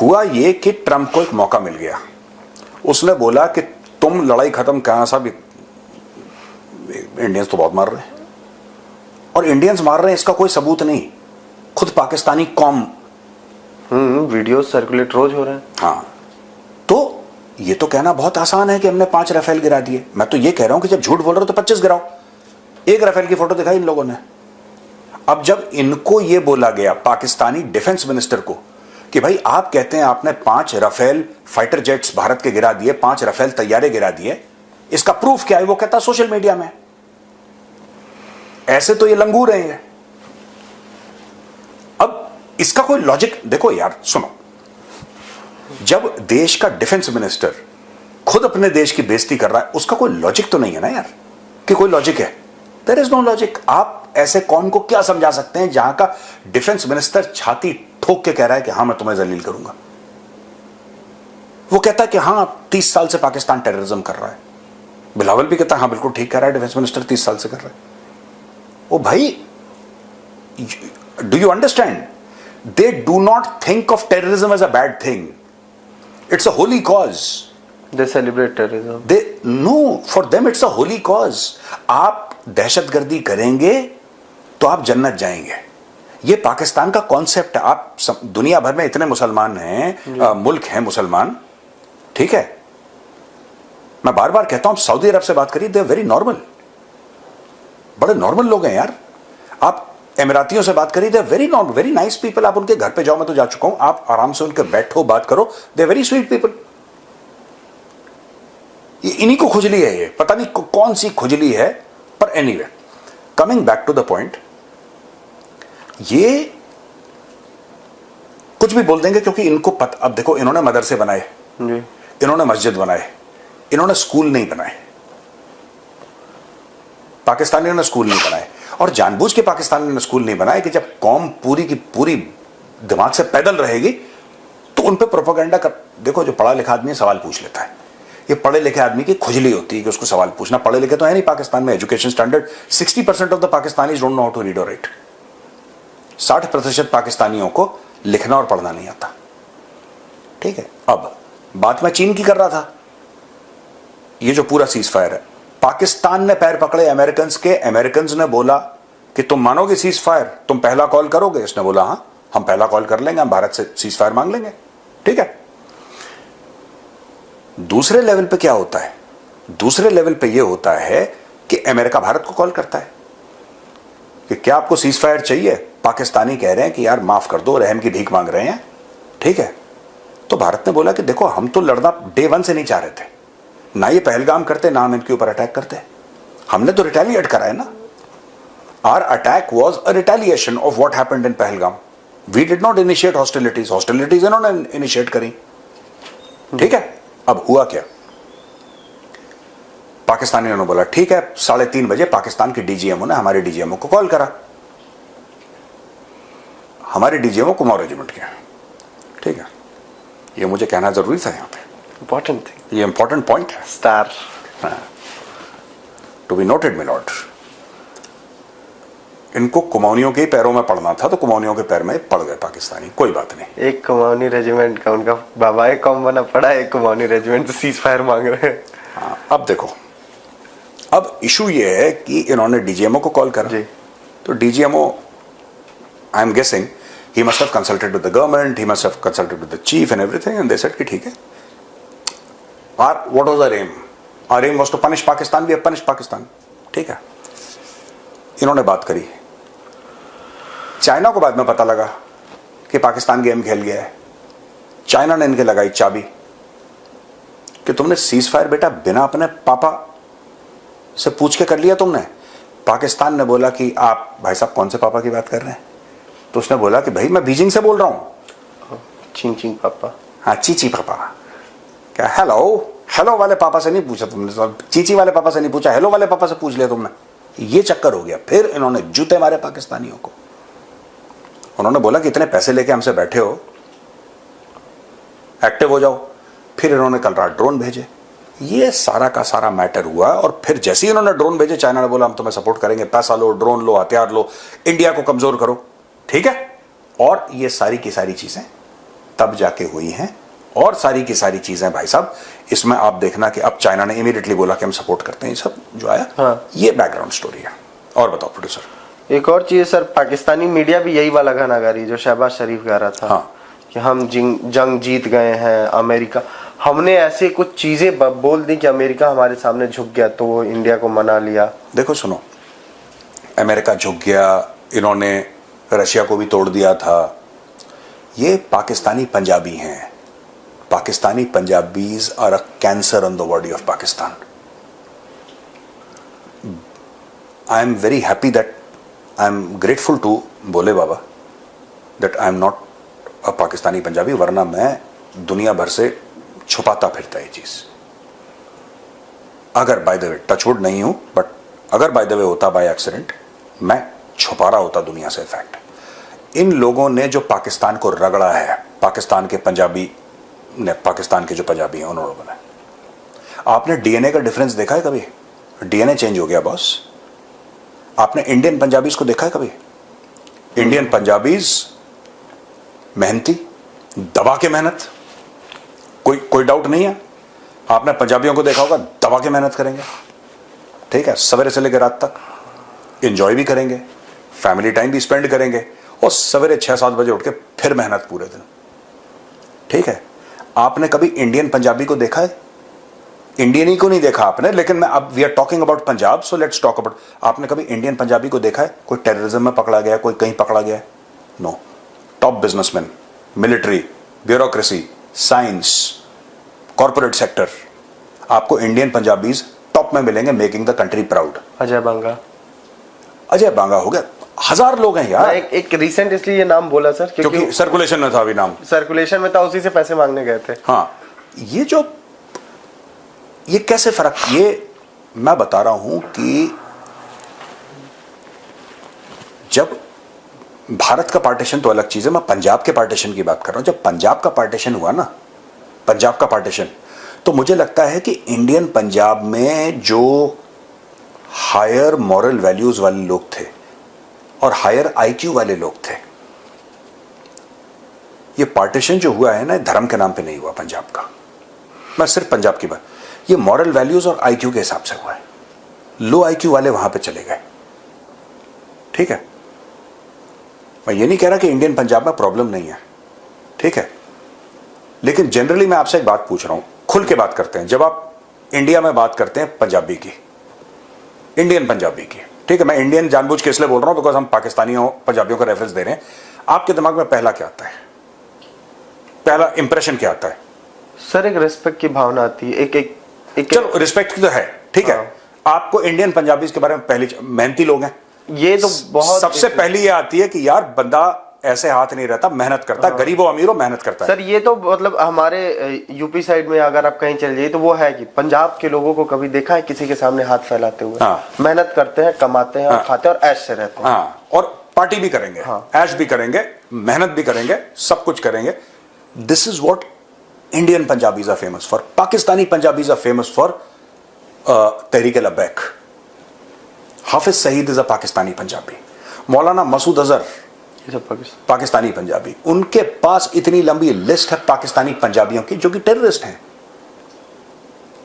हुआ ये कि ट्रंप को एक मौका मिल गया। उसने बोला कि तुम लड़ाई खत्म कहां, साहब इंडियंस तो बहुत मार रहे हैं, और इंडियंस मार रहे हैं इसका कोई सबूत नहीं, खुद पाकिस्तानी कौम वीडियो सर्कुलेट रोज हो रहे हैं। हाँ, तो ये तो कहना बहुत आसान है कि हमने 5 राफेल गिरा दिए। मैं तो ये कह रहा हूं कि जब झूठ बोल रहे हो तो 25 गिराओ। 1 राफेल की फोटो दिखाई इन लोगों ने। अब जब इनको ये बोला गया पाकिस्तानी डिफेंस मिनिस्टर को कि भाई आप कहते हैं आपने 5 राफेल फाइटर जेट्स भारत के गिरा दिए, 5 राफेल तैयारे गिरा दिए, इसका प्रूफ क्या है? वो कहता सोशल मीडिया में। ऐसे तो ये लंगूर हैं। अब इसका कोई लॉजिक देखो यार, सुनो, जब देश का डिफेंस मिनिस्टर खुद अपने देश की बेइज्जती कर रहा है, उसका कोई लॉजिक तो नहीं है ना यार, कि कोई लॉजिक है? There is no logic. आप ऐसे कौन को क्या समझा सकते हैं जहां का डिफेंस मिनिस्टर छाती ठोक के कह रहा है कि हां मैं तुम्हें जलील करूंगा? वो कहता है कि हां 30 साल से पाकिस्तान टेररिज्म कर रहा है। बिलावल भी कहता है हां बिल्कुल ठीक कह रहा है, डिफेंस मिनिस्टर 30 साल से कर रहा है। ओ भाई, do you understand? They do not think of terrorism as a bad thing. It's a holy cause. They celebrate terrorism. No, for them it's a holy cause. आप दहशतगर्दी करेंगे तो आप जन्नत जाएंगे। ये पाकिस्तान का कॉन्सेप्ट है। आप दुनिया भर में इतने मुसलमान हैं, मुल्क हैं मुसलमान, ठीक है? मैं बार बार कहता हूं, सऊदी अरब से बात करिए, दे वेरी नॉर्मल, बड़े नॉर्मल लोग हैं यार। आप एमिरातियों से बात करिए, they very normal, very nice people. आप उनके घर पे जाओ, मैं तो जा चुका हूं, आप आराम से उनके बैठो, बात करो, दे वेरी स्वीट पीपल। इन्हीं को खुजली है, ये पता नहीं कौन सी खुजली है। पर anyway, coming back to the point, ये कुछ भी बोल देंगे क्योंकि इनको पता। अब देखो, इन्होंने मदरसे बनाए, इन्होंने मस्जिद बनाए, इन्होंने स्कूल नहीं बनाए। पाकिस्तानियों ने स्कूल नहीं बनाए, और जानबूझ के पाकिस्तान ने स्कूल नहीं बनाए कि जब कौम पूरी की पूरी दिमाग से पैदल रहेगी तो उन पे प्रोपेगेंडा कर। देखो, जो पढ़ा लिखा आदमी सवाल पूछ लेता है, ये पढ़े लिखे आदमी की खुजली होती है कि उसको सवाल पूछना। पढ़े लिखे तो है नहीं पाकिस्तान में। Education standard 60% of the Pakistanis don't know how to read और राइट। 60% पाकिस्तानियों को लिखना और पढ़ना नहीं आता, ठीक है? अब बात मैं चीन की कर रहा था। ये जो पूरा सीज फायर है, पाकिस्तान ने पैर पकड़े अमेरिकन्स के। अमेरिकन्स ने बोला कि तुम मानोगे सीज फायर, तुम पहला कॉल करोगे? इसने बोला हां, हम पहला कॉल कर लेंगे, हम भारत से सीज फायर मांग लेंगे, ठीक है? दूसरे लेवल पे क्या होता है? दूसरे लेवल पे यह होता है कि अमेरिका भारत को कॉल करता है कि क्या आपको सीज फायर चाहिए? पाकिस्तानी कह रहे हैं कि यार माफ कर दो, रहम की भीख मांग रहे हैं, ठीक है? तो भारत ने बोला कि देखो, हम तो लड़ना डे 1 से नहीं चाह रहे थे, ना ये पहलगाम करते, ना हम इनके ऊपर अटैक करते। हमने तो रिटेलिएट करा है ना। Our attack was a retaliation of what happened in Pahalgam. We did not initiate hostilities, hostilities इन्होंने इनिशिएट करी, ठीक है? अब हुआ क्या? पाकिस्तानियों ने बोला ठीक है, 3:30 बजे पाकिस्तान के डीजीएमओ ने हमारे डीजीएमओ को कॉल करा। हमारे डीजीएमओ कुमाऊं रेजिमेंट के, ठीक है? ये मुझे कहना जरूरी था यहां पे, इंपॉर्टेंट थिंग, ये इंपॉर्टेंट पॉइंट है, star to be noted my lord. इनको कुमाऊनियों के पैरों में पड़ना था तो कुमाऊनियों के पैर में पड़ गए पाकिस्तानी, कोई बात नहीं। एक कुमाऊनी रेजिमेंट का उनका बाबा एक कौम बना पड़ा, एक कुमाऊनी रेजिमेंट से सीज फायर मांग रहे हैं। हाँ, अब देखो, अब इशू ये है कि इन्होंने डीजीएमओ को कॉल करा जी। तो DGMO, I am guessing, he must have consulted with the government, he must have consulted with the chief and everything, and they said कि ठीक है। What was our aim? Our aim was to punish Pakistan, we have punished Pakistan, ठीक है? इन्होंने बात करी। China को बाद में पता लगा कि पाकिस्तान गेम खेल गया है। चाइना ने इनके लगाई चाबी कि तुमने सीज फायर बेटा बिना अपने पापा से पूछ के कर लिया तुमने। पाकिस्तान ने बोला कि आप भाई साहब कौन से पापा की बात कर रहे हैं? तो उसने बोला कि भाई मैं बीजिंग से बोल रहा हूं। चिंग चिंग पापा, हाँ चीची पापा। क्या हेलो वाले पापा से नहीं पूछा तुमने, चीची वाले पापा से नहीं पूछा, हेलो वाले पापा से पूछ लिया तुमने। ये चक्कर हो गया। फिर इन्होंने जूते मारे पाकिस्तानियों को। उन्होंने बोला कि इतने पैसे लेके हमसे बैठे हो, एक्टिव हो जाओ। फिर इन्होंने कल रात ड्रोन भेजे। ये सारा का सारा मैटर हुआ। और फिर जैसे ही इन्होंने ड्रोन भेजे, चाइना ने बोला हम तुम्हें सपोर्ट करेंगे, पैसा लो, ड्रोन लो, हथियार लो, इंडिया को कमजोर करो, ठीक है? और ये सारी की सारी चीजें तब जाके हुई हैं। और सारी की सारी चीजें भाई साहब, इसमें आप देखना कि अब चाइना ने इमीडिएटली बोला कि हम सपोर्ट करते हैं, ये सब जो आया। हाँ। ये बैकग्राउंड स्टोरी है। और बताओ प्रोड्यूसर। एक और चीज सर, पाकिस्तानी मीडिया भी यही वाला गाना गा रही है जो शहबाज शरीफ गा रहा था। हाँ। कि हम जंग जीत गए हैं, अमेरिका, हमने ऐसे कुछ चीजें बोल दी कि अमेरिका हमारे सामने झुक गया तो वो इंडिया को मना लिया। देखो सुनो, अमेरिका झुक गया, इन्होंने रशिया को भी तोड़ दिया था, ये पाकिस्तानी पंजाबी हैं। Pakistani Punjabis are a cancer on the body of Pakistan. I am very happy that, I am grateful to Bhole Baba that I am not a Pakistani Punjabi, वरना मैं दुनिया भर से छुपाता फिरता ये चीज। अगर बाय द वे, टचवुड नहीं हूं, बट अगर बाय द वे होता बाय एक्सीडेंट, मैं छुपा रहा होता दुनिया से फैक्ट। इन लोगों ने जो पाकिस्तान को रगड़ा है, पाकिस्तान के पंजाबी ने, पाकिस्तान के जो पंजाबी हैं उन लोगों ने, आपने डीएनए का डिफरेंस देखा है कभी? डीएनए चेंज हो गया बॉस। आपने इंडियन पंजाबीज को देखा है कभी? इंडियन पंजाबीज मेहनती, दबा के मेहनत, कोई डाउट नहीं है। आपने पंजाबियों को देखा होगा, दबा के मेहनत करेंगे, ठीक है, सवेरे से लेकर रात तक, एंजॉय भी करेंगे, फैमिली टाइम भी स्पेंड करेंगे, और सवेरे 6-7 बजे उठ के फिर मेहनत पूरे दिन, ठीक है। आपने कभी इंडियन पंजाबी को देखा है? इंडियन ही को नहीं देखा आपने, लेकिन मैं अब we are talking about Punjab, so let's talk about. आपने कभी इंडियन पंजाबी को देखा है? कोई टेररिज्म में पकड़ा गया, कोई कहीं पकड़ा गया? No. Top businessman, military, bureaucracy, science, corporate sector, आपको इंडियन पंजाबीज टॉप में मिलेंगे, making the country proud. Ajay Banga, Ajay Banga हो गया, हजार लोग हैं यार। एक रिसेंट इसलिए ये नाम बोला सर क्योंकि सर्कुलेशन में था, अभी नाम सर्कुलेशन में था, उसी से पैसे मांगने गए थे। हाँ, ये कैसे फर्क, ये मैं बता रहा हूं कि जब भारत का पार्टीशन तो अलग चीज है, मैं पंजाब के पार्टीशन की बात कर रहा हूं। जब पंजाब का पार्टीशन हुआ ना, पंजाब का पार्टीशन, तो मुझे लगता है कि इंडियन पंजाब में जो हायर मॉरल वैल्यूज वाले लोग थे और हायर आईक्यू वाले लोग थे, ये पार्टीशन जो हुआ है ना, धर्म के नाम पे नहीं हुआ पंजाब का, मैं सिर्फ पंजाब की बात, ये मॉरल वैल्यूज और आईक्यू के हिसाब से हुआ है। लो आईक्यू वाले वहां पे चले गए, ठीक है। मैं ये नहीं कह रहा कि इंडियन पंजाब में प्रॉब्लम नहीं है, ठीक है, लेकिन जनरली मैं आपसे एक बात पूछ रहा हूं, खुल के बात करते हैं। जब आप इंडिया में बात करते हैं पंजाबी की, इंडियन पंजाबी की, ठीक है, मैं इंडियन जानबूझ के इसलिए बोल रहा हूं बिकॉज हम पाकिस्तानियों पंजाबियों का रेफरेंस दे रहे हैं। आपके दिमाग में पहला क्या आता है, पहला इंप्रेशन क्या आता है? सर एक रिस्पेक्ट की भावना आती है, एक चलो रिस्पेक्ट की तो है, ठीक है। आपको इंडियन पंजाबीज के बारे में पहले, मेहनती लोग हैं, ये तो बहुत सबसे पहली ये आती है कि यार बंदा ऐसे हाथ नहीं रहता, मेहनत करता है, गरीब हो अमीर हो मेहनत करता है। सर ये तो मतलब हमारे यूपी साइड में अगर आप कहीं चल जाइए तो वो है कि पंजाब के लोगों को कभी देखा है किसी के सामने हाथ फैलाते हुए? हाँ। मेहनत करते हैं, कमाते हैं, और खाते हैं और ऐश से रहते हैं। हाँ, और पार्टी भी करेंगे, हाँ। ऐश भी करेंगे, मेहनत भी करेंगे, सब कुछ करेंगे। This is what Indian Punjabis are famous for. Pakistani Punjabis are famous for Tehreek Labbaik. Hafiz Saeed is a Pakistani Punjabi. Maulana Masood Azhar Pakistani Punjabi. उनके पास इतनी लंबी लिस्ट है पाकिस्तानी पंजाबियों की जो कि टेररिस्ट हैं।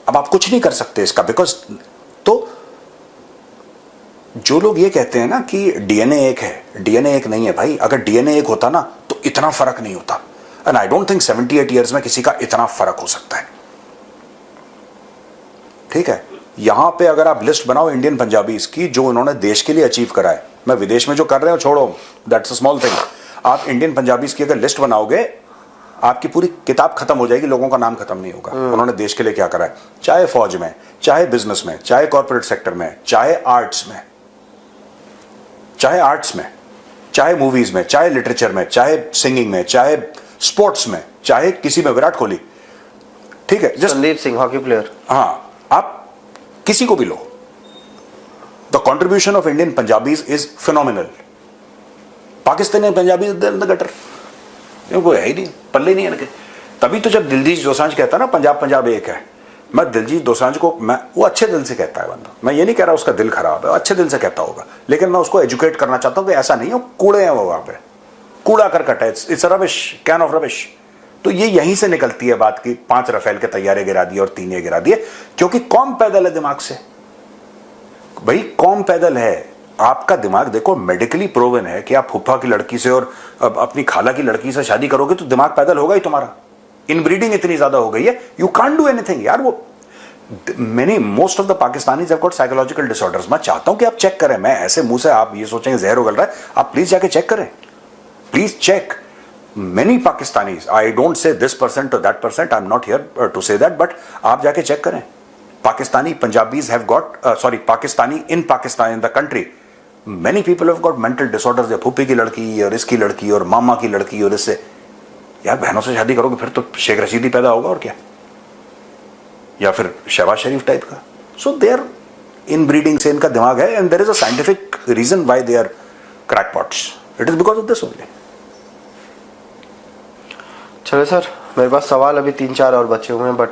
अब आप कुछ नहीं कर सकते इसका, बिकॉज तो जो लोग ये कहते हैं ना कि डीएनए एक है, डीएनए एक नहीं है भाई। अगर डीएनए एक होता ना तो इतना फर्क नहीं होता। And I don't think 78 years में किसी का इतना फर्क हो सकता है, ठीक है। यहां पे अगर आप लिस्ट बनाओ इंडियन पंजाबीज की जो उन्होंने देश के लिए अचीव करा है, मैं विदेश में जो कर रहे हो छोड़ो, दैट्स अ स्मॉल थिंग। आप इंडियन पंजाबीज की अगर लिस्ट बनाओगे आपकी पूरी किताब खत्म हो जाएगी, लोगों का नाम खत्म नहीं होगा। उन्होंने देश के लिए क्या करा है, चाहे फौज में, चाहे बिजनेस में, चाहे कॉर्पोरेट सेक्टर में, चाहे आर्ट्स में, चाहे मूवीज में, चाहे लिटरेचर में, चाहे सिंगिंग में, चाहे स्पोर्ट्स में, चाहे किसी में, विराट कोहली, ठीक है, संदीप सिंह हॉकी प्लेयर, हाँ, आप किसी को भी लो, the contribution of Indian Punjabis is phenomenal. Pakistani Punjabi in the gutter, वो है ही नहीं, पल्ले नहीं है इनके। तभी तो जब दिलजीत दोसांझ कहता है ना पंजाब एक है, मैं दिलजीत दोसांझ को, मैं वो अच्छे दिल से कहता है बंदा, मैं ये नहीं कह रहा उसका दिल खराब है, अच्छे दिल से कहता होगा, लेकिन मैं उसको एजुकेट करना चाहता हूं कि ऐसा नहीं हो, कूड़े हैं वो, वहां पे कूड़ा करकट है, it's rubbish, can of rubbish, तो ये यहीं से निकलती है बात की 5 रफेल के तैयारे गिरा दिए और 3 ये गिरा दिए, क्योंकि कौम पैदल है दिमाग से। भाई कौम पैदल है, आपका दिमाग देखो मेडिकली प्रूवन है कि आप फूफा की लड़की से और अपनी खाला की लड़की से शादी करोगे तो दिमाग पैदल होगा ही तुम्हारा। इनब्रीडिंग इतनी ज्यादा हो गई है, यू कांट डू एनीथिंग यार। वो most of the Pakistanis have got psychological disorders. मैं चाहता हूं कि आप चेक करें, मैं ऐसे मुंह से आप ये सोचेंगे जहर उगल रहा है, आप प्लीज जाके चेक करें, please check. Many Pakistanis, I don't say this percent और that percent, I am not here to say that, but आप जाके चेक करें। Pakistani Punjabis have got Pakistani in Pakistan in the country many people have got mental disorders. फूफी की लड़की और इसकी लड़की और मामा की लड़की और इससे, यार बहनों से शादी करोगे फिर तो शेख रशीदी पैदा होगा और क्या, या फिर शहबाज शरीफ टाइप का। सो देयर इन ब्रीडिंग से इनका दिमाग है, and there is a scientific reason why they are crackpots, it is because of this only. चलो सर, मेरे पास सवाल अभी 3-4 और बचे हुए हैं, बट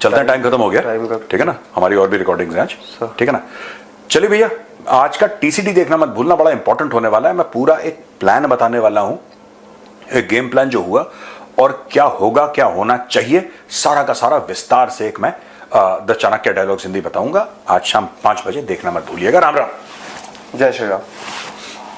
चलते हैं, टाइम खत्म हो गया, टाइम का ठीक है ना, हमारी और भी रिकॉर्डिंग्स हैं आज, सर। ठीक है ना। चलिए भैया, आज का टीसीडी देखना मत भूलना, बड़ा इंपॉर्टेंट होने वाला है। मैं पूरा एक प्लान बताने वाला हूं, एक गेम प्लान जो हुआ और क्या होगा, क्या होना चाहिए, सारा का सारा विस्तार से एक मैं द चाणक्य डायलॉग्स हिंदी बताऊंगा। आज शाम 5 बजे देखना मत भूलिएगा। राम राम। जय श्री राम।